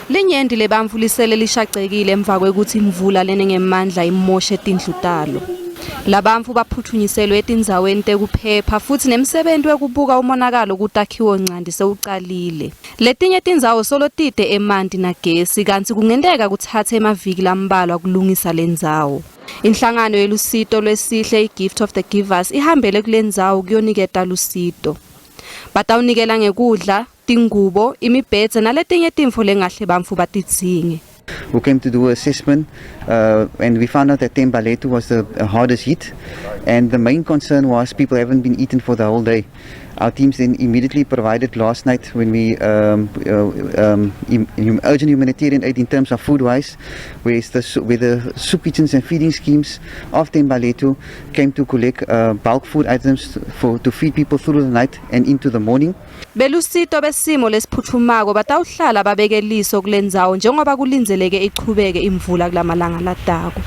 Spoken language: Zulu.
Linyendi lebantfu lisele lishaqekile emva kwekuthi imvula lenengemandla imoshe tindlutalo. Labantfu baphuthunyishelwe etindzaweni tekuphepha futhi nemsebenzi wekubuka umonakalo kutakhiwo ncandi sewuqalile. Letinye tindzawo solo tide emanti nagesi kanti kungendeka kuthathe emaviki lambalwa kulungisa lendzawo. Inhlangano yelusito lwesihle iGift of the Givers ihambele kulendzawo kuyoniketa lusito. Batawunikela ngekudla, tingubo, imibhedze naletinye timfo lengahle bantfu batidzinge. We came to do an assessment and we found out that Tindzawo was the hardest hit, and the main concern was people haven't been eaten for the whole day. Our teams then immediately provided last night when we urgent humanitarian aid in terms of food-wise, where the soup kitchens and feeding schemes of Tindzawo came to collect bulk food items to feed people through the night and into the morning. Belusito besimo lesiphuthumako batawuhlala babeke liso kulendzawo njengoba kulindzeleke ichubeke imvula kulamalanga latako.